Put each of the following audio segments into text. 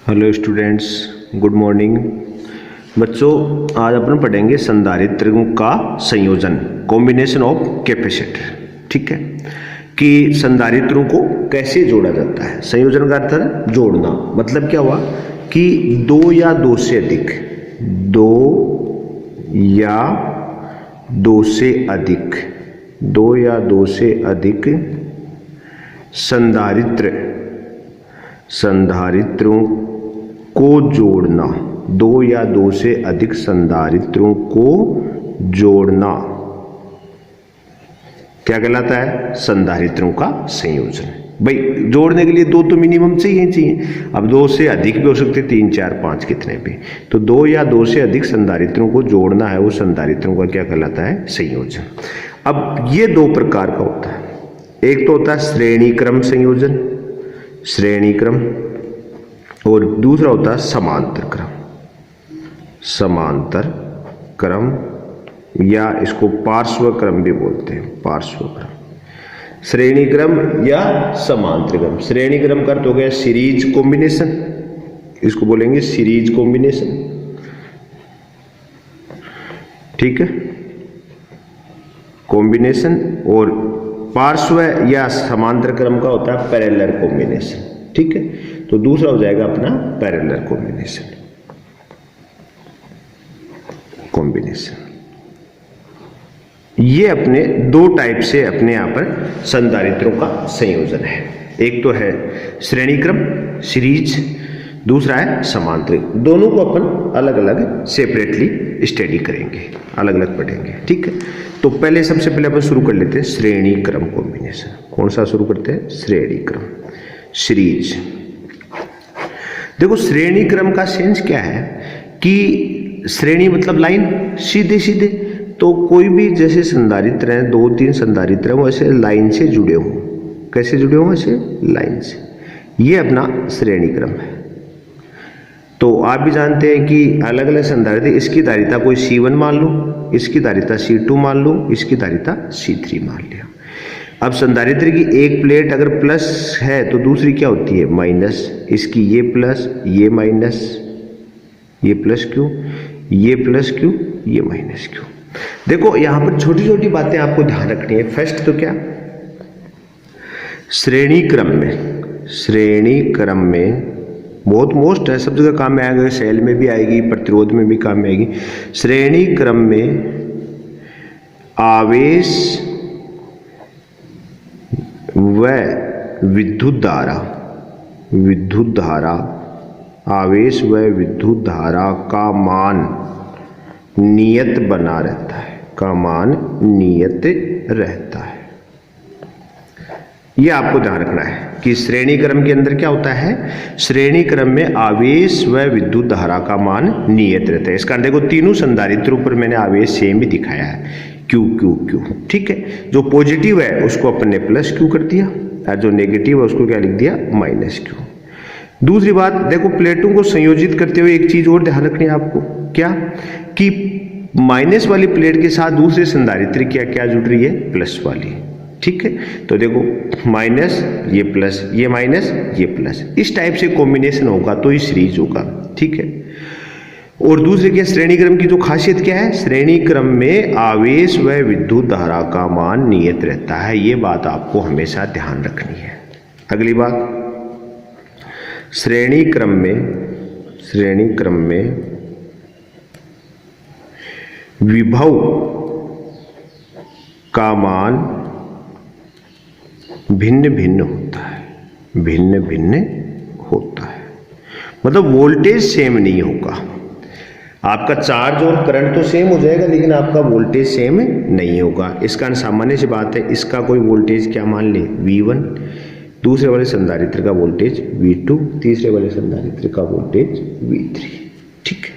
Hello students, good morning. बच्चों, आज अपन पढ़ेंगे संधारित्रों का संयोजन, कॉम्बिनेशन ऑफ कैपेसिटर। ठीक है कि संधारित्रों को कैसे जोड़ा जाता है। संयोजन का अर्थ है जोड़ना। मतलब क्या हुआ कि दो या दो से अधिक संधारित्रों को जोड़ना, दो या दो से अधिक संधारित्रों को जोड़ना क्या कहलाता है? संधारित्रों का संयोजन। भाई जोड़ने के लिए दो तो मिनिमम चाहिए। अब दो से अधिक भी हो सकते, 3, 4, 5 कितने भी। तो दो या दो से अधिक संधारित्रों को जोड़ना है, वो संधारित्रों का क्या कहलाता है? संयोजन। अब ये दो प्रकार का होता है। एक तो होता है श्रेणी क्रम संयोजन, श्रेणी क्रम, और दूसरा होता है समांतर क्रम। समांतर क्रम या इसको पार्श्व क्रम भी बोलते हैं, पार्श्व क्रम। श्रेणी क्रम या समांतर क्रम। श्रेणी क्रम का अर्थ हो गया सीरीज कॉम्बिनेशन, इसको बोलेंगे सीरीज कॉम्बिनेशन। ठीक है, कॉम्बिनेशन। और पार्श्व या समांतर क्रम का होता है पैरेलल कॉम्बिनेशन। ठीक है, तो दूसरा हो जाएगा अपना पैरेलल कॉम्बिनेशन। ये अपने दो टाइप से अपने यहां पर संधारित्रों का संयोजन है। एक तो है श्रेणी क्रम सीरीज, दूसरा है समांतर। दोनों को अपन अलग अलग सेपरेटली स्टडी करेंगे, अलग अलग पढ़ेंगे। ठीक है, तो पहले सबसे पहले अपन शुरू कर लेते हैं श्रेणी क्रम कॉम्बिनेशन। कौन सा शुरू करते हैं? श्रेणी क्रम सीरीज। देखो, श्रेणी क्रम का सेंस क्या है कि श्रेणी मतलब लाइन, सीधे सीधे। तो कोई भी जैसे संधारित्र हैं, 2-3 संधारित्र हैं, वैसे लाइन से जुड़े हों। कैसे जुड़े हों? वैसे लाइन से। ये अपना श्रेणी क्रम है। तो आप भी जानते हैं कि अलग अलग संधारित्र, इसकी धारिता कोई C1 मान लो, इसकी धारिता C2 मान लो, इसकी धारिता C3 मान लिया। अब संधारित्र की एक प्लेट अगर प्लस है तो दूसरी क्या होती है? माइनस। इसकी ये प्लस, ये माइनस। ये प्लस क्यों? ये प्लस क्यों? ये माइनस क्यों? देखो, यहां पर छोटी छोटी बातें आपको ध्यान रखनी है। फर्स्ट तो क्या, श्रेणी क्रम में बहुत मोस्ट है, सब जगह काम में आएगा। सेल में भी आएगी, प्रतिरोध में भी काम में आएगी। श्रेणी क्रम में आवेश व विद्युत धारा, आवेश व विद्युत धारा का मान नियत बना रहता है, का मान नियत रहता है। यह आपको ध्यान रखना है कि श्रेणी क्रम के अंदर क्या होता है? श्रेणी क्रम में आवेश व विद्युत धारा का मान नियत रहता है। इसका देखो, तीनों संधारित्रों पर मैंने आवेश सेम ही दिखाया है, Q। ठीक है, जो पॉजिटिव है उसको अपन ने प्लस Q कर दिया, और जो नेगेटिव है उसको क्या लिख दिया? Minus Q। दूसरी बात देखो, प्लेटों को संयोजित करते हुए एक चीज और ध्यान रखनी है आपको। क्या कि माइनस वाली प्लेट के साथ दूसरे संधारित्र क्या जुड़ रही है? प्लस वाली। ठीक है, तो देखो, माइनस ये प्लस, ये माइनस ये प्लस, इस टाइप से कॉम्बिनेशन होगा तो ये सीरीज होगा। ठीक है, और दूसरे क्या, श्रेणी क्रम की जो खासियत क्या है? श्रेणी क्रम में आवेश व विद्युत धारा का मान नियत रहता है। ये बात आपको हमेशा ध्यान रखनी है। अगली बात, श्रेणी क्रम में विभव का मान भिन्न भिन्न होता है। मतलब वोल्टेज सेम नहीं होगा। आपका चार्ज और करंट तो सेम हो जाएगा, लेकिन आपका वोल्टेज सेम नहीं होगा। इसका सामान्य सी बात है, इसका कोई वोल्टेज क्या मान ले? V1, दूसरे वाले संधारित्र का वोल्टेज V2, तीसरे वाले संधारित्र का वोल्टेज V3। ठीक है,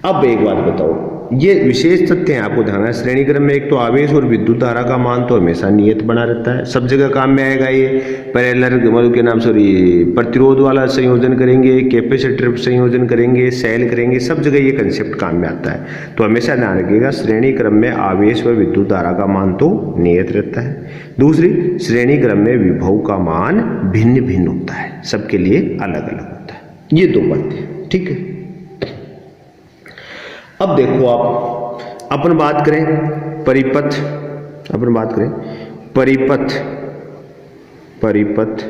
अब एक बात बताओ, ये विशेष तथ्य है आपको ध्यान है। श्रेणी क्रम में एक तो आवेश और विद्युत धारा का मान तो हमेशा नियत बना रहता है, सब जगह काम में आएगा। ये पैरेलल मतलब के नाम प्रतिरोध वाला संयोजन करेंगे, कैपेसिटर संयोजन करेंगे, सेल करेंगे, सब जगह ये कंसेप्ट काम में आता है। तो हमेशा ध्यान रखिएगा, श्रेणी क्रम में आवेश व विद्युत धारा का मान तो नियत रहता है। दूसरी, श्रेणी क्रम में विभव का मान भिन्न भिन्न होता है, सबके लिए अलग अलग होता है। ये दो बातें, ठीक है। अब देखो आप अपन बात करें परिपथ, अपन बात करें परिपथ, परिपथ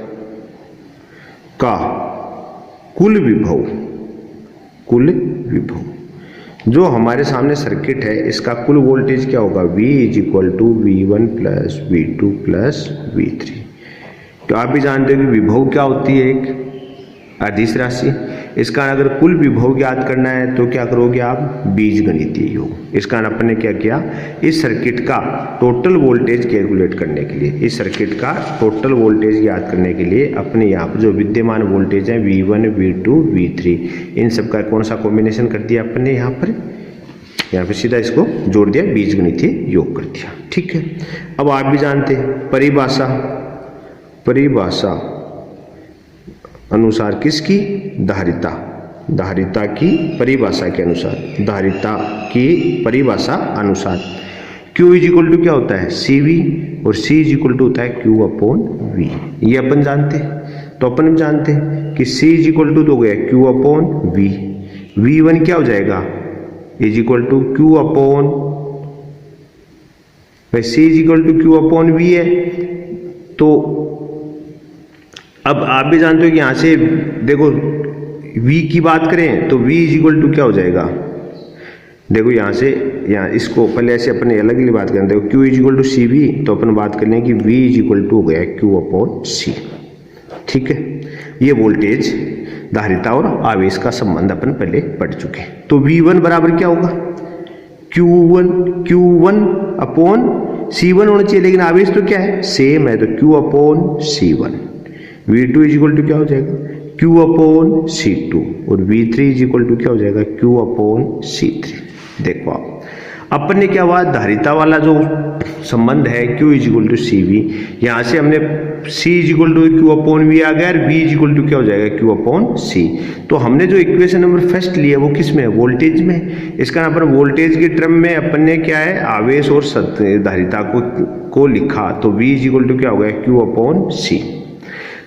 का कुल विभव, कुल विभव जो हमारे सामने सर्किट है इसका कुल वोल्टेज क्या होगा, V is equal to V1 plus V2 plus V3। तो आप भी जानते हो कि विभव क्या होती है, एक अदिश राशि। इसका अगर कुल विभव ज्ञात करना है तो क्या करोगे आप, बीजगणितीय योग। इस कारण अपन ने क्या किया, इस सर्किट का टोटल वोल्टेज कैलकुलेट करने के लिए, इस सर्किट का टोटल वोल्टेज ज्ञात करने के लिए अपने यहाँ पर जो विद्यमान वोल्टेज है V1 V2 V3 इन सब का कौन सा कॉम्बिनेशन कर दिया अपन ने, यहाँ पर सीधा इसको जोड़ दिया, बीजगणितीय योग कर दिया, ठीक है। अब आप भी जानते हैं परिभाषा, परिभाषा अनुसार किसकी, धारिता, धारिता की परिभाषा के अनुसार, धारिता की परिभाषा अनुसार Q इज इक्वल टू क्या होता है, CV और C इज इक्वल टू होता है Q अपॉन V। ये अपन जानते हैं। तो अपन जानते हैं कि C इज इक्वल टू तो हो गया Q अपॉन V, V1 क्या हो जाएगा is equal to Q upon, C is equal to Q upon V है। तो अब आप भी जानते हो कि यहां से देखो V की बात करें तो V इज इक्वल टू क्या हो जाएगा, देखो यहाँ से यहाँ इसको पहले ऐसे अपने अलग ही बात करें, देखो Q is equal to CV तो अपन बात कर लें कि V इज इक्वल टू हो गया Q अपॉन C, ठीक है। ये वोल्टेज, धारिता और आवेश का संबंध अपन पहले पढ़ चुके हैं। तो V1 बराबर क्या होगा, Q1 अपॉन C1 होना चाहिए, लेकिन आवेश तो क्या है, सेम है, तो Q upon C1। V2 is equal to क्या हो जाएगा, Q अपॉन C2 और V3 इज इक्वल टू क्या हो जाएगा, Q अपॉन C3। देखो आप अपन ने क्या हुआ, धारिता वाला जो संबंध है Q is equal to CV, यहाँ से हमने C is equal to Q upon V आ गया और V इज इक्वल टू क्या हो जाएगा, Q अपॉन C। तो हमने जो इक्वेशन नंबर फर्स्ट लिया वो किस में है, वोल्टेज में। इसका अपन वोल्टेज के टर्म में अपन ने क्या है, आवेश और धारिता को लिखा, तो V इज इक्वल टू क्या हो गया, Q अपॉन C।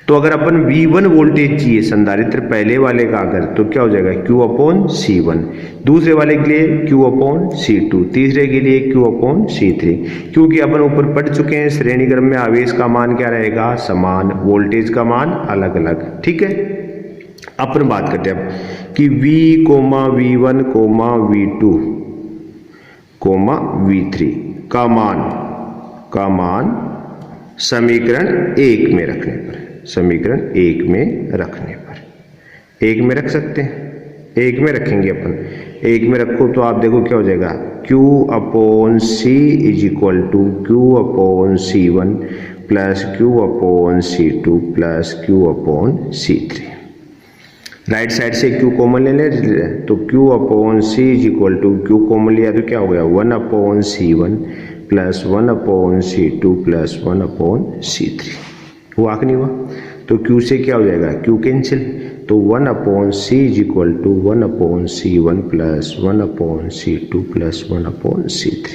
तो अगर अपन V1 वोल्टेज चाहिए संधारित्र पहले वाले का अगर, तो क्या हो जाएगा Q अपॉन C1, दूसरे वाले के लिए Q अपॉन C2, तीसरे के लिए Q अपॉन C3। क्योंकि अपन ऊपर पढ़ चुके हैं श्रेणी क्रम में आवेश का मान क्या रहेगा, समान, वोल्टेज का मान अलग अलग, ठीक है। अपन बात करते हैं अब कि V, V1, V2, V3 का मान समीकरण 1 में रखने पर, समीकरण 1 में रखने पर, 1 में रख सकते हैं, 1 में रखेंगे अपन, 1 में रखो तो आप देखो क्या हो जाएगा, Q upon C is equal to Q upon C1 plus Q upon C2 plus Q upon C3। Right side से Q कॉमन ले ले तो Q upon C is equal to, Q common लिया तो क्या हो गया, 1 upon C1 plus 1 upon C2 plus 1 upon C3। हुआ कि नहीं हुआ, तो Q से क्या हो जाएगा, Q कैंसिल, तो 1 upon C is equal to 1 upon C1 plus 1 upon C2 plus 1 upon C3।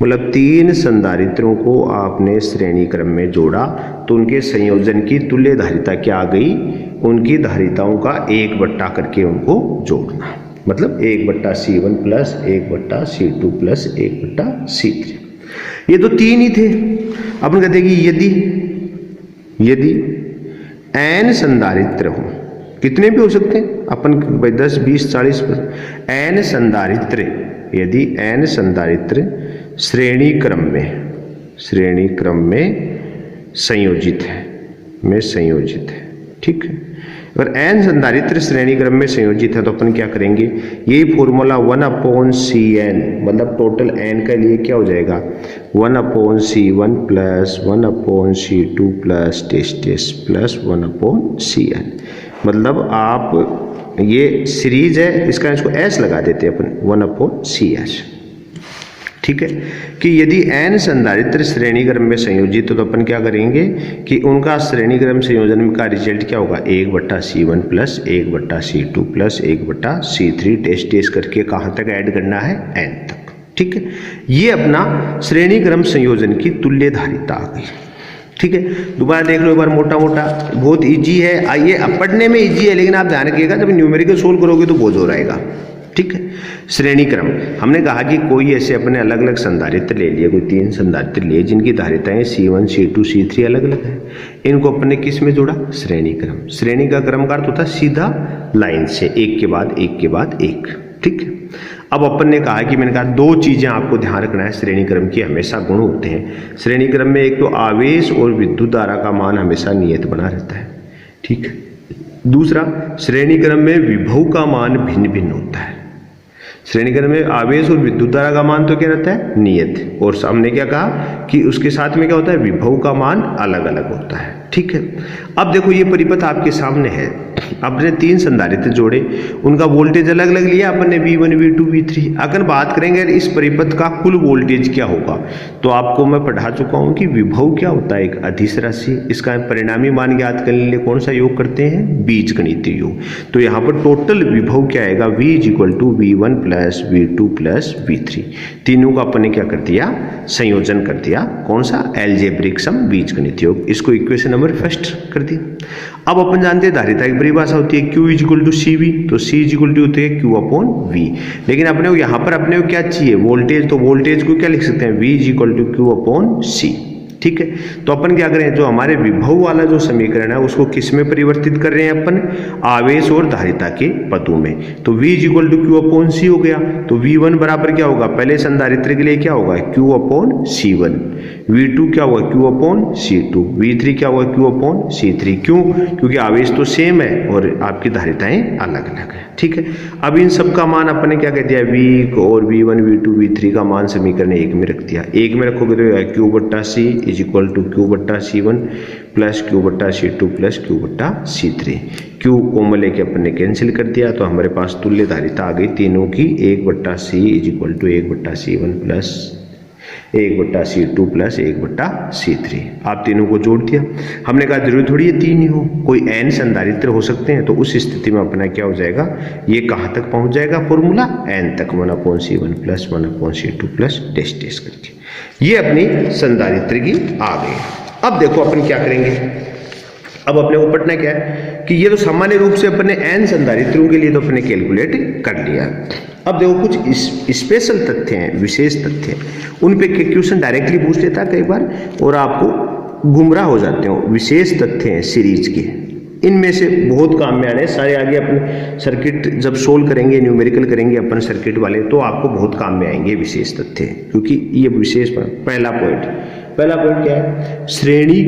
मतलब 3 संधारित्रों को आपने श्रेणी क्रम में जोड़ा तो उनके संयोजन की तुल्य धारिता क्या आ गई, उनकी धारिताओं का 1 बट्टा करके उनको जोड़ना, मतलब 1/C1 plus 1/C2 plus 1/C3। ये तो 3 ही थे। अपन कहते हैं कि यदि n संधारित्र हो, कितने भी हो सकते हैं अपन भाई 10 20 40 n संधारित्र, यदि n संधारित्र श्रेणी क्रम में संयोजित है, ठीक है। अगर n संधारित्र श्रेणी क्रम में संयोजित है तो अपन क्या करेंगे, यही फॉर्मूला 1/Cn, मतलब टोटल n के लिए क्या हो जाएगा, 1/C1 plus 1/C2 plus test plus 1/Cn। मतलब आप ये सीरीज है, इसका इसको s लगा देते हैं अपन, 1/Cs, ठीक है। कि यदि n संधारित्र श्रेणी क्रम में संयोजित तो अपन क्या करेंगे कि उनका श्रेणी क्रम संयोजन का रिजल्ट क्या होगा, 1/C1 plus 1/C2 plus 1/C3 test करके कहाँ तक ऐड करना है, n तक, ठीक है। ये अपना श्रेणी क्रम संयोजन की तुल्य धारिता आ गई, ठीक है, दोबारा देख लो एक बार मोटा मोटा, बहुत इजी है, आइए अब पढ़ने में इजी है, लेकिन आप ध्यान रखिएगा जब न्यूमेरिकल सोल्व करोगे तो बहुत जोर आएगा। ठीक है, श्रेणी क्रम, हमने कहा कि कोई ऐसे अपने अलग अलग संधारित्र ले लिए, कोई 3 संधारित्र लिए जिनकी धारिताएं C1 C2 C3 अलग अलग है, इनको अपने किस में जोड़ा, श्रेणी क्रम। श्रेणी का क्रम का अर्थ होता है सीधा लाइन से एक के बाद एक के बाद एक। ठीक है, अब अपन ने कहा कि मैंने कहा 2 चीजें आपको ध्यान रखना है श्रेणी क्रम की, हमेशा गुण होते हैं श्रेणी क्रम में, एक तो आवेश और विद्युत धारा का मान हमेशा नियत बना रहता है। ठीक है, दूसरा श्रेणी क्रम में विभव का मान भिन्न भिन्न होता है। श्रेणी क्रम में आवेश और विद्युत धारा का मान तो क्या रहता है, नियत, और हमने क्या कहा कि उसके साथ में क्या होता है, विभव का मान अलग अलग होता है। ठीक है, अब देखो ये परिपथ आपके सामने है, आपने 3 संधारित्र जोड़े, उनका वोल्टेज अलग अलग लिया अपन ने, V1 V2 V3। अगर बात करेंगे इस परिपथ का कुल वोल्टेज क्या होगा, तो आपको मैं पढ़ा चुका हूं कि विभव क्या होता है, एक अदिश राशि, इसका परिणामी मान ज्ञात करने के लिए कौन सा योग करते हैं, बीजगणितीय योग। तो यहाँ पर टोटल विभव क्या आएगा, V = V1 + V2 + V3, तीनों का अपन ने क्या कर दिया, संयोजन कर दिया, कौन सा, एल्जेब्रिक सम, बीजगणितीय योग, इसको इक्वेशन नंबर फर्स्ट कर दिया। अब अपन जानते हैं धारिता की परिभाषा होती है Q = CV, तो C = होती है Q/V, लेकिन अपने को यहाँ पर अपने को क्या चाहिए, वोल्टेज, तो वोल्टेज को क्या लिख सकते हैं, V = Q/C। ठीक है, तो अपन क्या करें, जो हमारे विभव वाला जो समीकरण है उसको किस में परिवर्तित कर रहे हैं अपन, आवेश और धारिता के पदों में। तो V = Q/C हो गया, तो V1 बराबर क्या होगा, पहले संधारित्र के लिए क्या होगा, Q/C1, V2 क्या होगा, Q/C2, V3 क्या होगा, Q/C3। क्यों, क्योंकि आवेश तो सेम है और आपकी धारिताएं अलग अलग है। ठीक है, अब इन सब का मान अपन ने क्या कह दिया, V और V1 V2 V3 का मान समीकरण 1 में रख दिया। 1 में रखोगे तो Q/C = Q/C1 + Q/C2 + Q/C3। Q common लेके अपन ने कैंसिल कर दिया, तो हमारे पास तुल्य धारिता आ गई तीनों की, 1/C = 1/C1 + 1/C2 + 1/C3। आप तीनों को जोड़ दिया, हमने कहा जरूरी थोड़ी है 3 ही हो, कोई n संधारित्र हो सकते हैं, तो उस स्थिति में अपना क्या हो जाएगा, ये कहाँ तक पहुंच जाएगा फॉर्मूला, n तक, 1/C1 + 1/C2 + डैश करके, ये अपनी संधारित्र की आ गई। अब देखो अपन क्या करेंगे, अब अपने को पढ़ना क्या है कि ये तो सामान्य रूप से अपने n संधारित्रों के लिए तो अपने कैलकुलेट कर लिया। अब देखो कुछ स्पेशल तथ्य हैं, विशेष तथ्य, उन पे क्वेश्चन डायरेक्टली पूछ लेता है कई बार और आपको गुमराह हो जाते हो। विशेष तथ्य हैं सीरीज के, इनमें से बहुत काम में आने सारे, आगे अपने सर्किट जब सोल्व करेंगे, न्यूमेरिकल करेंगे अपन सर्किट वाले, तो आपको बहुत काम में आएंगे विशेष तथ्य, क्योंकि ये विशेष। पहला पॉइंट क्या है, श्रेणी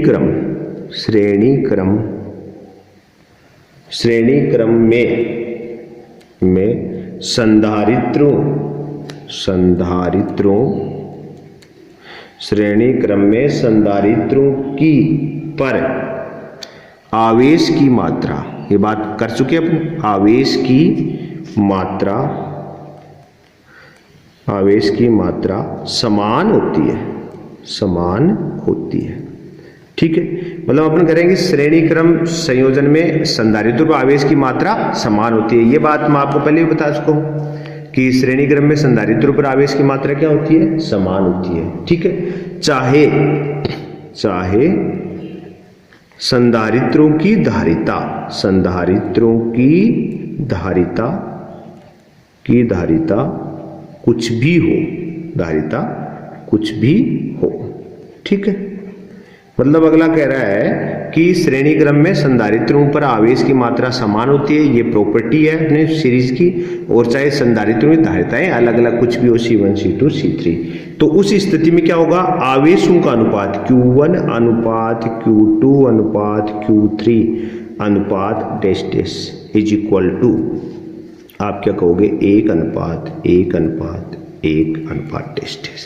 क्रम में संधारित्रों श्रेणी क्रम में संधारित्रों की पर आवेश की मात्रा, ये बात कर चुके अपन, आवेश की मात्रा समान होती है। ठीक है, मतलब अपन करेंगे श्रेणी क्रम संयोजन में संधारित्रों पर आवेश की मात्रा समान होती है। ये बात मैं आपको पहले भी बता चुका हूं कि श्रेणी क्रम में संधारित्रों पर आवेश की मात्रा क्या होती है, समान होती है। ठीक है, चाहे संधारित्रों की धारिता कुछ भी हो। ठीक है, मतलब अगला कह रहा है कि श्रेणी क्रम में संधारित्रों पर आवेश की मात्रा समान होती है, ये प्रॉपर्टी है अपने सीरीज की, और चाहे संधारित्रों की धारिताएं अलग अलग कुछ भी हो, C1 C2 C3, तो उस स्थिति में क्या होगा, आवेशों का अनुपात Q1 अनुपात Q2 अनुपात Q3 अनुपात dash dash is equal to, आप क्या कहोगे, 1 अनुपात 1 अनुपात 1 अनुपात डैश डैश।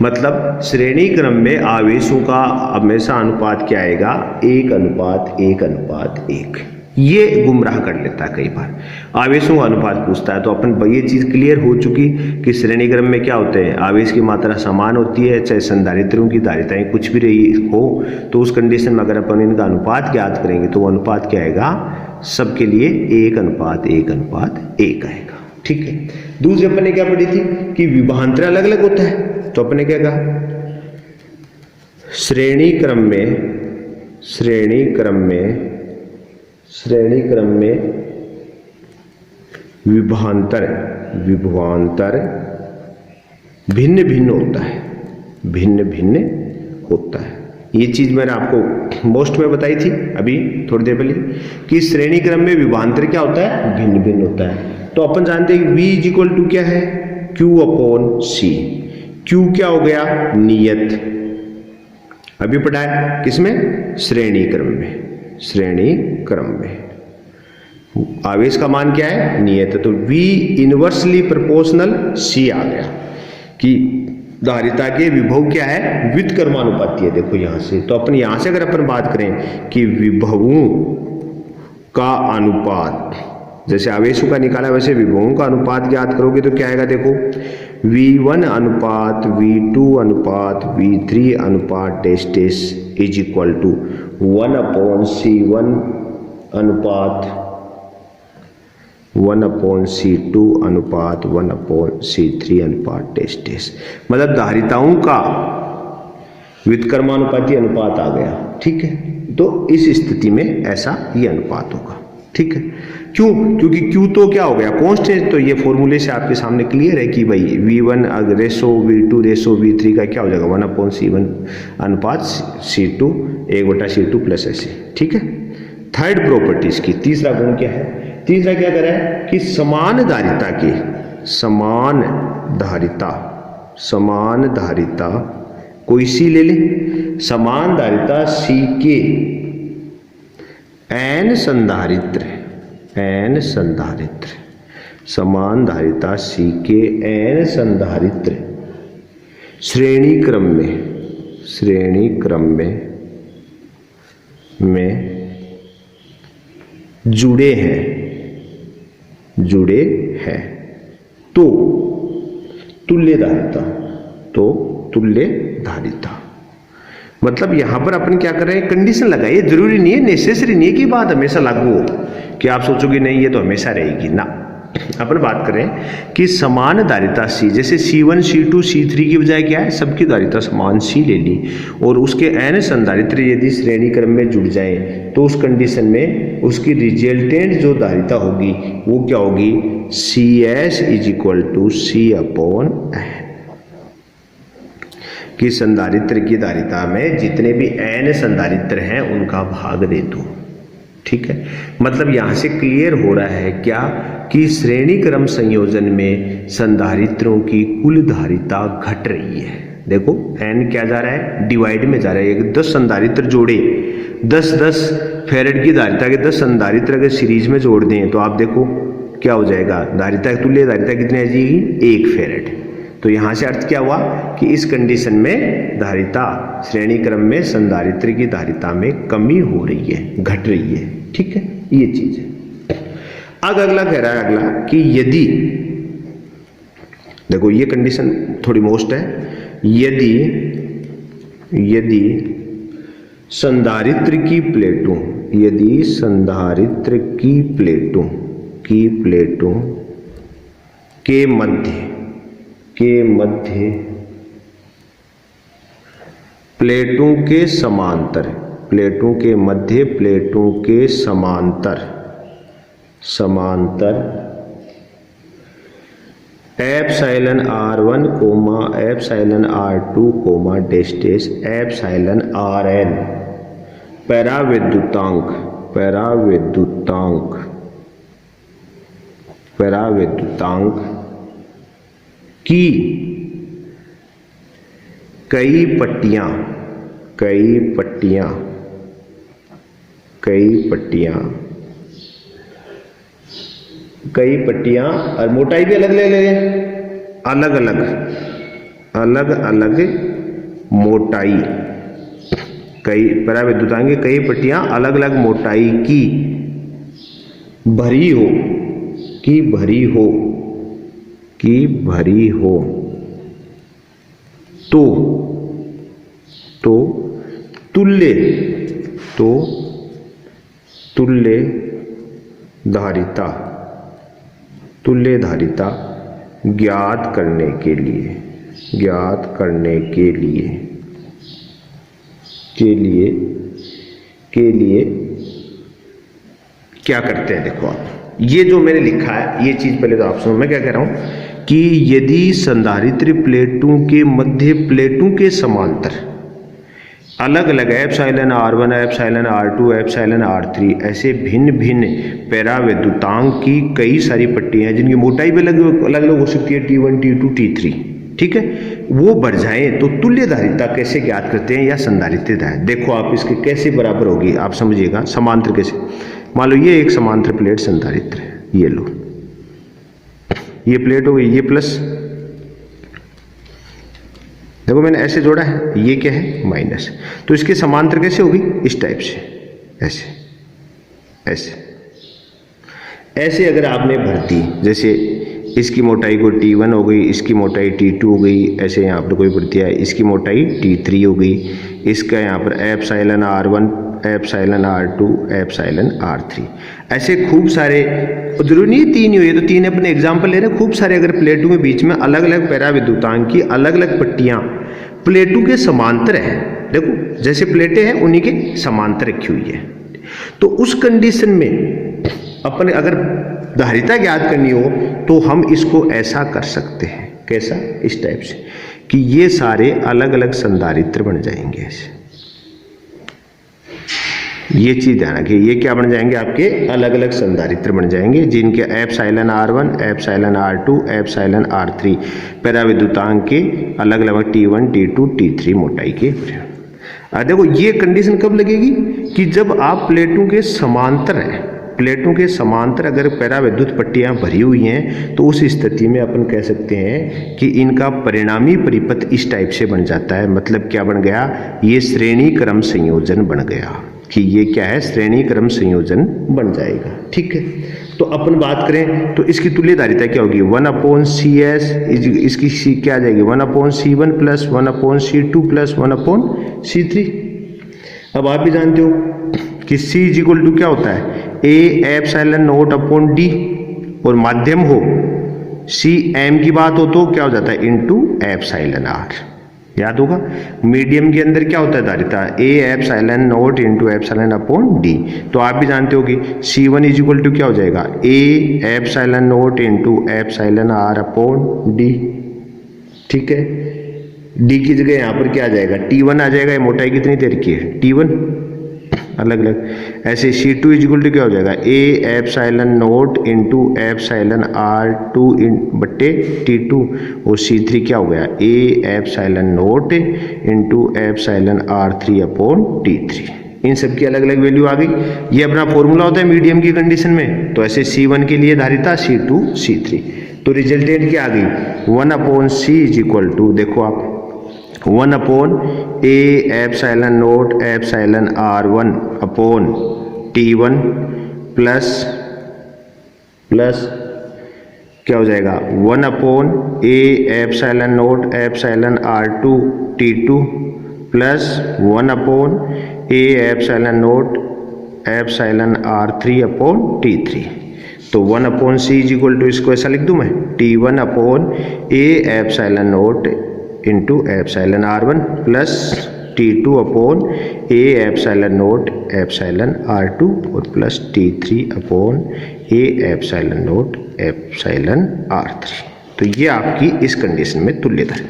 मतलब श्रेणी क्रम में आवेशों का हमेशा अनुपात क्या आएगा, 1 अनुपात 1 अनुपात 1। ये गुमराह कर लेता है कई बार, आवेशों का अनुपात पूछता है, तो अपन ये चीज क्लियर हो चुकी कि श्रेणी क्रम में क्या होते हैं, आवेश की मात्रा समान होती है, चाहे संधारित्रों की धारिताएं कुछ भी रही हो, तो उस कंडीशन में अगर अपन इनका अनुपात ज्ञात करेंगे तो वो अनुपात क्या आएगा, सबके लिए 1 अनुपात 1 अनुपात 1 आएगा। ठीक है, दूसरी अपन ने क्या पढ़ी थी कि विभवांतर अलग अलग होता है, तो अपन ने क्या कहा, श्रेणी क्रम में श्रेणी क्रम में विभवांतर भिन्न भिन्न होता है। ये चीज मैंने आपको मोस्ट में बताई थी अभी थोड़ी देर पहले कि श्रेणी क्रम में विभवांतर क्या होता है, भिन्न भिन्न होता है। तो अपन जानते हैं V इज इक्वल टू क्या है, Q अपॉन C। Q क्या हो गया, नियत, अभी पढ़ा है किसमें, श्रेणी क्रम में आवेश का मान क्या है, नियत। तो V इनवर्सली प्रोपोर्शनल C आ गया कि धारिता के विभव क्या है, व्युत्क्रमानुपाती है। देखो यहां से, तो अपन यहां से अगर अपन बात करें कि विभवों का अनुपात, जैसे आवेशों का निकाला वैसे विभवों का अनुपात ज्ञात करोगे तो क्या आएगा, देखो V1 अनुपात V2 अनुपात V3 अनुपात tastes is equal to 1/C1 अनुपात 1/C2 अनुपात 1/C3 अनुपात टेस्टेस। मतलब धारिताओं का व्युत्क्रमानुपाती अनुपात आ गया, ठीक है। तो इस स्थिति में ऐसा ये अनुपात होगा, ठीक है। क्यों, क्योंकि Q तो क्या हो गया, कांस्टेंट। तो ये फॉर्मूले से आपके सामने क्लियर है कि भाई V1 ratio V2 ratio V3 का क्या हो जाएगा, 1/C1 अनुपात C2 1/C2 प्लस ऐसे, ठीक है। थर्ड प्रॉपर्टी इसकी, तीसरा गुण क्या है, तीसरा क्या कर रहा है कि समान धारिता कोई C ले ले, समान धारिता C के n संधारित्र, समान धारिता C के n संधारित्र श्रेणी क्रम में जुड़े हैं तो तुल्य धारिता। मतलब यहां पर अपन क्या कर रहे हैं, कंडीशन लगाइए, जरूरी नहीं है, नेसेसरी नहीं है कि बात हमेशा लागू हो, कि आप सोचोगे नहीं ये तो हमेशा रहेगी ना। अपन बात करें कि समान धारिता C, जैसे C1 C2 C3 की बजाय क्या है, सबकी धारिता समान C ले ली, और उसके n संधारित्र यदि श्रेणी क्रम में जुड़ जाए तो उस कंडीशन में उसकी रिजल्टेंट जो धारिता होगी वो क्या होगी, CS is equal to C upon n, कि संधारित्र की धारिता में जितने भी n संधारित्र हैं उनका भाग दे दो, ठीक है। मतलब यहां से क्लियर हो रहा है क्या कि श्रेणी क्रम संयोजन में संधारित्रों की कुल धारिता घट रही है। देखो n क्या जा रहा है, डिवाइड में जा रहा है। 10 संधारित्र जोड़े, 10-10 फेरेड की धारिता के 10 संधारित्र अगर सीरीज में जोड़ दें तो आप देखो क्या हो जाएगा, धारिता तुल्य धारिता कितनी आ जाएगी, 1 फेरेड। तो यहां से अर्थ क्या हुआ कि इस कंडीशन में धारिता श्रेणी क्रम में संधारित्र की धारिता में कमी हो रही है, घट रही है, ठीक है, ये चीज है। अब अगला कह रहा है अगला कि यदि, देखो ये कंडीशन थोड़ी मोस्ट है, यदि संधारित्र की प्लेटों के मध्य प्लेटों के समांतर एप्सिलॉन R1 एप्सिलॉन R2 डेस्टेस एप्सिलॉन Rn पराविद्युतांक की कई पट्टियां और मोटाई भी अलग अलग मोटाई, कई पराविद्युतांक की कई पट्टियां अलग अलग मोटाई की भरी हो तो तुल्य धारिता ज्ञात करने के लिए के लिए क्या करते हैं। देखो आप, ये जो मैंने लिखा है ये चीज पहले तो आप सुनो, मैं क्या कह रहा हूं कि यदि संधारित्र प्लेटों के मध्य प्लेटों के समांतर अलग अलग epsilon R1, epsilon R2, epsilon R3 ऐसे भिन्न भिन्न पैराविद्युतांक की कई सारी पट्टियां हैं जिनकी मोटाई भी अलग अलग हो सकती है, T1, T2, T3, ठीक है, वो बढ़ जाए तो तुल्य धारिता कैसे ज्ञात करते हैं या संधारित्र धारिता। देखो आप इसके कैसे बराबर होगी आप समझिएगा। समांतर कैसे, मान लो ये एक समांतर प्लेट संधारित्र है, ये लो, ये प्लेट हो गई, ये प्लस, देखो मैंने ऐसे जोड़ा है, ये क्या है माइनस, तो इसके समांतर कैसे होगी, इस टाइप से, ऐसे ऐसे ऐसे अगर आपने भर दी, जैसे इसकी मोटाई को T1 हो गई, इसकी मोटाई T2 हो गई, ऐसे यहाँ पर कोई भर दिया है, इसकी मोटाई T3 हो गई, इसका यहाँ पर epsilon R1, epsilon R2, epsilon R3, ऐसे खूब सारे, जरूरी नहीं तीन ही हुए तो तीन अपने एग्जाम्पल ले रहे हैं, खूब सारे अगर प्लेटों के बीच में अलग अलग पैराविद्युतांक की अलग अलग पट्टियां प्लेटों के समांतर है, देखो जैसे प्लेटें हैं उन्हीं के समांतर रखी हुई है, तो उस कंडीशन में अपन अगर धारिता ज्ञात करनी हो तो हम इसको ऐसा कर सकते हैं, कैसा, इस टाइप से कि ये सारे अलग अलग संधारित्र बन जाएंगे ऐसे, ये चीज ध्यान रखिए, ये क्या बन जाएंगे आपके अलग अलग संधारित्र बन जाएंगे जिनके epsilon R1, epsilon R2, epsilon R3 पैराविद्युतांक के अलग अलग T1, T2, T3 मोटाई के। देखो ये कंडीशन कब लगेगी कि जब आप प्लेटों के समांतर है, प्लेटों के समांतर अगर पैराविद्युत पट्टियां भरी हुई हैं तो उस स्थिति में अपन कह सकते हैं कि इनका परिणामी परिपथ इस टाइप से बन जाता है। मतलब क्या बन गया, ये श्रेणी क्रम संयोजन बन गया, कि ये क्या है, श्रेणी क्रम संयोजन बन जाएगा, ठीक है। तो अपन बात करें तो इसकी तुल्य धारिता क्या होगी, 1/CS, इसकी C क्या आ जाएगी, 1/C1 plus 1/C2 plus 1/C3। अब आप भी जानते हो कि C = क्या होता है, A epsilon not upon D, और माध्यम हो C M की बात हो तो क्या हो जाता है, इनटू एप्सिलॉन R, याद होगा। मीडियम के अंदर क्या होता है धारिता, A epsilon not into epsilon upon D, तो आप भी जानते हो कि C1 = क्या हो जाएगा, A epsilon not into epsilon R upon D, ठीक है। D की जगह यहाँ पर क्या आ जाएगा, T1 आ जाएगा, ये मोटाई कितनी देर की है, T1 अलग अलग। ऐसे C2 = क्या हो जाएगा, A epsilon not into epsilon R2 बट्टे T2, और C3 क्या हो गया, A epsilon not into epsilon R3 upon T3। इन सब की अलग अलग वैल्यू आ गई। ये अपना फॉर्मूला होता है मीडियम की कंडीशन में। तो ऐसे C1 के लिए धारिता, C2, C3, तो रिजल्टेंट क्या आ गई, 1/C = देखो आप 1/A epsilon not epsilon R1 upon T1 plus क्या हो जाएगा, 1/A epsilon not epsilon R2 T2 plus 1/A epsilon not epsilon R3 upon T3। तो 1/C = इसको ऐसा लिख दूं मैं, T1/A epsilon not into epsilon R1 plus T2/A epsilon not epsilon R2 और plus T3/A epsilon not epsilon R3। तो ये आपकी इस कंडीशन में तुल्यता है।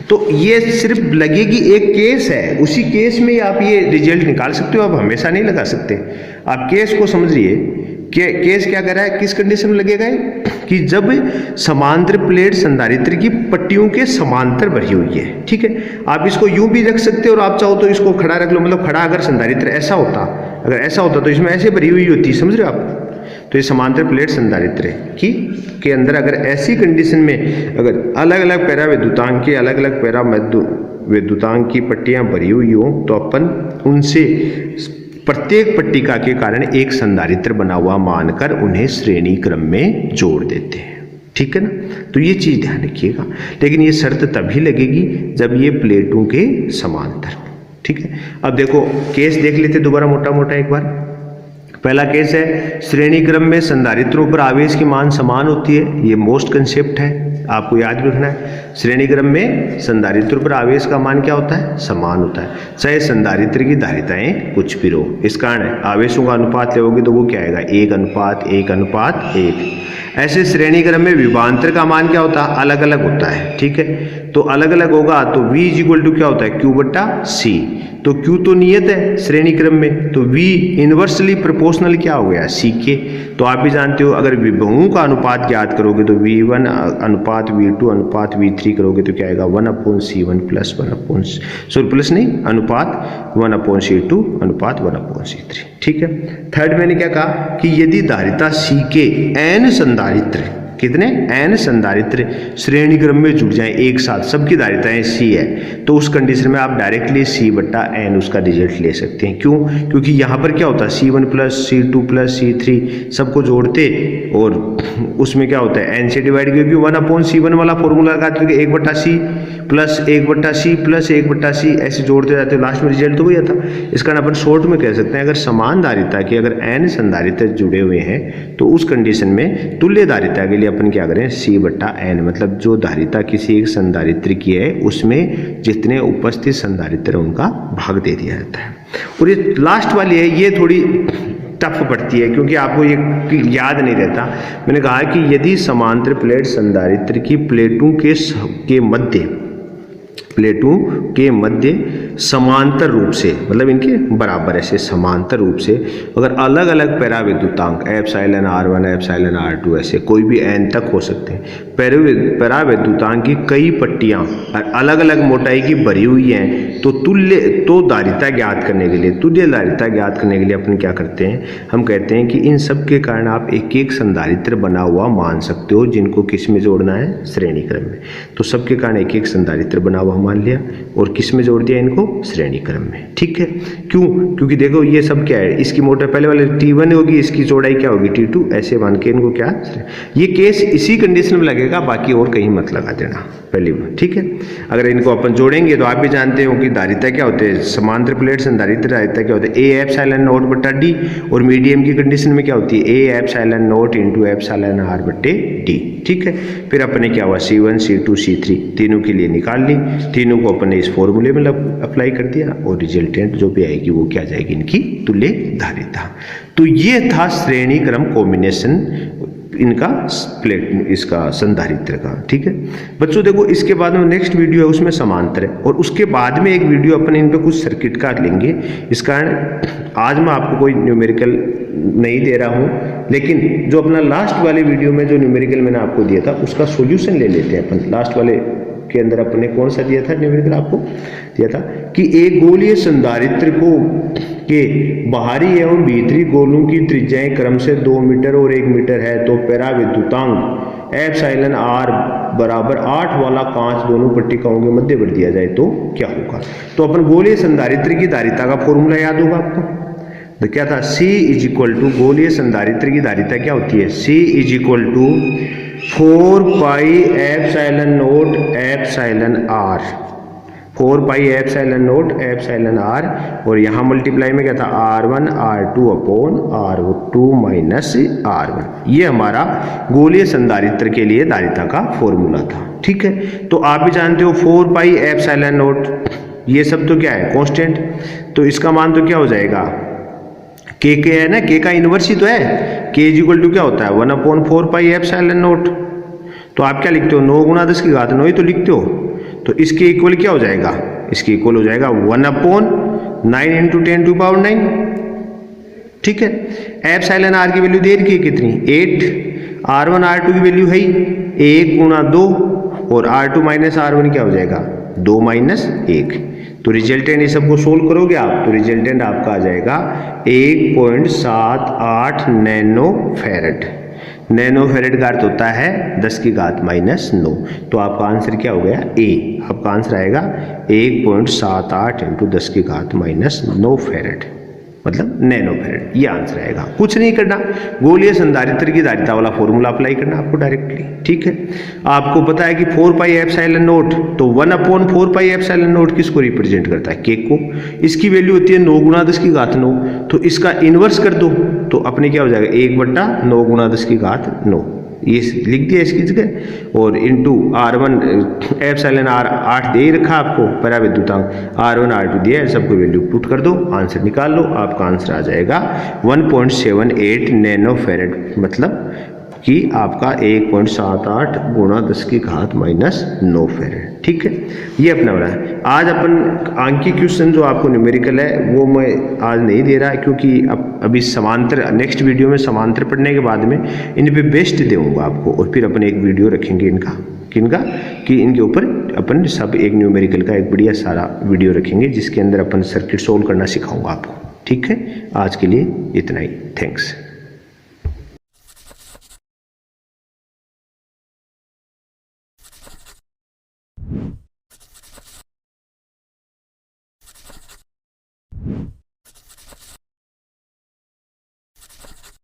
तो ये सिर्फ लगेगी, एक केस है, उसी केस में आप ये रिजल्ट निकाल सकते हो, आप हमेशा नहीं लगा सकते। आप केस को समझिए, केस क्या कर रहा है, किस कंडीशन में लगेगा कि जब समांतर प्लेट संधारित्र की पट्टियों के समांतर भरी हुई है, ठीक है। आप इसको यूं भी रख सकते हो और आप चाहो तो इसको खड़ा रख लो, मतलब खड़ा अगर संधारित्र ऐसा होता, अगर ऐसा होता तो इसमें ऐसे भरी हुई होती, समझ रहे हो आप। तो ये समांतर प्लेट संधारित्र की के अंदर अगर ऐसी कंडीशन में अगर अलग अलग पैराविद्युतांक के अलग अलग पैराविद्युतांक की पट्टियां भरी हुई हो तो अपन उनसे प्रत्येक पट्टिका के कारण एक संधारित्र बना हुआ मानकर उन्हें श्रेणी क्रम में जोड़ देते हैं, ठीक है ना। तो ये चीज ध्यान रखिएगा, लेकिन ये शर्त तभी लगेगी जब ये प्लेटों के समांतर, ठीक है। अब देखो केस देख लेते दोबारा मोटा मोटा एक बार। पहला केस है, श्रेणी क्रम में संधारित्रों पर आवेश की मान समान होती है, ये मोस्ट कंसेप्ट है, आपको याद रखना है। श्रेणी क्रम में संधारित्र पर आवेश का मान क्या होता है, समान होता है, चाहे संधारित्र की धारिताएं कुछ भी हो। इस कारण आवेशों का अनुपात लोगे तो वो क्या आएगा, 1:1:1। ऐसे श्रेणी क्रम में विभवांतर का मान क्या होता है, अलग अलग होता है। ठीक है, तो अलग अलग होगा तो V = क्या होता है, Q/C। तो Q तो नियत है श्रेणी क्रम में, तो V इनवर्सली प्रोपोर्शनल क्या हो गया, C के। तो आप भी जानते हो अगर विभवों का अनुपात ज्ञात करोगे तो V1 अनुपात V2 अनुपात V3 करोगे तो क्या आएगा, 1/C1 प्लस 1/C2 अनुपात 1/C3। ठीक है, थर्ड मैंने क्या कहा कि यदि धारिता C के n संधारित्र, कितने n संधारित्र श्रेणी क्रम में जुड़ जाएं एक साथ, सबकी धारिताएं C है, तो उस कंडीशन में आप डायरेक्टली C/n उसका रिजल्ट ले सकते हैं। क्यों, क्योंकि यहाँ पर क्या होता है, C1 plus C2 plus C3 सबको जोड़ते और उसमें क्या होता है n से डिवाइड, क्योंकि 1/C1 वाला फॉर्मूला लगाते हो 1/C plus 1/C plus 1/C ऐसे जोड़ते जाते हो, लास्ट में रिजल्ट तो वही आता। इस कारण अपन शॉर्ट में कह सकते हैं अगर समान धारिता के अगर n संधारित्र जुड़े हुए हैं तो उस कंडीशन में तुल्य धारिता के लिए अपन क्या करें, C/n, मतलब जो धारिता किसी एक संधारित्र की है उसमें जितने उपस्थित संधारित्र है उनका भाग दे दिया जाता है। और ये लास्ट वाली है, ये थोड़ी टफ पड़ती है क्योंकि आपको ये याद नहीं रहता। मैंने कहा कि यदि समांतर प्लेट संधारित्र की प्लेटों के मध्य समांतर रूप से, मतलब इनके बराबर ऐसे समांतर रूप से अगर अलग अलग पैराविद्युतांक एप्सिलॉन R1 एप्सिलॉन R2 ऐसे कोई भी n तक हो सकते हैं, पैराविद्युतांक की कई पट्टियां अलग अलग मोटाई की भरी हुई हैं, तो तुल्य धारिता ज्ञात करने के लिए अपन क्या करते हैं, हम कहते हैं कि इन सब के कारण आप एक एक संधारित्र बना हुआ मान सकते हो जिनको किस में जोड़ना है, श्रेणी क्रम में। तो सबके कारण एक एक संधारित्र बना हुआ मान लिया और किस में जोड़ दिया, इनको श्रेणी क्रम में। ठीक है, क्यों, क्योंकि देखो ये सब क्या है, इसकी मोटाई पहले वाले T1 होगी, इसकी चौड़ाई क्या होगी T2, ऐसे मान के इनको क्या, ये केस इसी कंडीशन में लगेगा, बाकी और कहीं मत लगा देना पहली बार। ठीक है, अगर इनको अपन जोड़ेंगे तो आप भी जानते हो कि धारिता क्या होते हैं, समांतर प्लेट संधारित्र धारिता क्या होते हैं, A एप्सिलॉन नॉट बटा D, और मीडियम की कंडीशन में क्या होती है, A epsilon not into epsilon R बटे D। ठीक है, फिर अपने क्या हुआ, C1 C2 C3 तीनों के लिए निकाल ली, तीनों को अपने इस फॉर्मूले में अप्लाई कर दिया और रिजल्टेंट जो भी आएगी वो क्या जाएगी, इनकी तुल्य धारिता। तो ये था श्रेणी क्रम कॉम्बिनेशन इनका प्लेट, इसका संधारित्र का। ठीक है बच्चों, देखो इसके बाद में नेक्स्ट वीडियो है उसमें समांतर है, और उसके बाद में एक वीडियो अपन इन पे कुछ सर्किट का लेंगे। इस कारण आज मैं आपको कोई न्यूमेरिकल नहीं दे रहा हूँ, लेकिन जो अपना लास्ट वाले वीडियो में जो न्यूमेरिकल मैंने आपको दिया था उसका सॉल्यूशन ले लेते हैं अपन। लास्ट वाले के अंदर अपने कौन सा दिया था न्यूमेरिकल, आपको दिया था कि एक गोलीय संधारित्र को के बाहरी एवं भीतरी गोलों की त्रिज्याएं क्रम से 2 मीटर और 1 मीटर है, तो पैराविद्युतांक एप्सिलॉन R बराबर 8 वाला कांच दोनों पट्टिकाओं के मध्य भर दिया जाए तो क्या होगा। तो अपन गोलीय संधारित्र की धारिता का फॉर्मूला याद होगा आपको, तो क्या था, C = गोलीय संधारित्र की धारिता क्या होती है, C = 4 pi epsilon not epsilon R, 4 pi epsilon not epsilon R, और यहाँ मल्टीप्लाई में क्या था, R1 R2 upon R2 minus R1। ये हमारा गोलीय संधारित्र के लिए धारिता का फॉर्मूला था। ठीक है, तो आप भी जानते हो 4 पाई एप्सिलॉन नॉट, ये सब तो क्या है, कांस्टेंट, तो इसका मान तो क्या हो जाएगा, के है ना, के का इनवर्स ही तो है, के = क्या होता है, 1/4 पाई एप्सिलॉन नॉट। तो आप क्या लिखते हो, 9 × 10 की घात 9 ही तो लिखते हो, तो इसके इक्वल क्या हो जाएगा, इसके इक्वल हो जाएगा 1/9 × 10⁹। ठीक है, एप्सिलॉन R की वैल्यू दे रखी है कितनी, 8, R1 R2 की वैल्यू है 1 × 2, और R2 माइनस R1 क्या हो जाएगा, 2 माइनस 1। तो रिजल्टेंट ये सबको सोल्व करोगे आप, तो रिजल्टेंट आपका आ जाएगा 1.78 नैनो फैरेड। नैनो फैरेड का अर्थ होता है 10 की घात -9। तो आपका आंसर क्या हो गया, ए। आपका आंसर आएगा 1.78 × 10 की घात -9 फैरेड, मतलब नैनो फैरेड, ये आंसर आएगा। कुछ नहीं करना, गोलीय संधारित्र की धारिता वाला फॉर्मूला अप्लाई करना आपको डायरेक्टली। ठीक है, आपको पता है कि 4 पाई एप्सिलॉन नॉट, तो 1/4 पाई एप्सिलॉन नॉट किसको रिप्रेजेंट करता है, के को। इसकी वैल्यू होती है 9 × 10 की घात 9, तो इसका इनवर्स कर दो तो अपने क्या हो जाएगा, 1/9 × 10 की घात 9। ये लिख दिया इसकी जगह, और इंटू R1 एप्सिलॉन R 8 दे ही रखा आपको पराविद्युतांक, R1 R2 दिया है, सबको वैल्यू पुट कर दो, आंसर निकाल लो, आपका आंसर आ जाएगा 1.78 नैनो फैरेड, मतलब कि आपका 1.78 गुणा 10 की घात -9 फैरेड। ठीक है, ये अपना वाला है। आज अपन आंकी क्वेश्चन जो आपको न्यूमेरिकल है वो मैं आज नहीं दे रहा, क्योंकि अभी समांतर नेक्स्ट वीडियो में समांतर पढ़ने के बाद में इन पे बेस्ट दूंगा आपको, और फिर अपन एक वीडियो रखेंगे इनका, किनका, कि इनके ऊपर अपन सब एक न्यूमेरिकल का एक बढ़िया सारा वीडियो रखेंगे जिसके अंदर अपन सर्किट सोल्व करना सिखाऊंगा आपको। ठीक है, आज के लिए इतना ही, थैंक्स।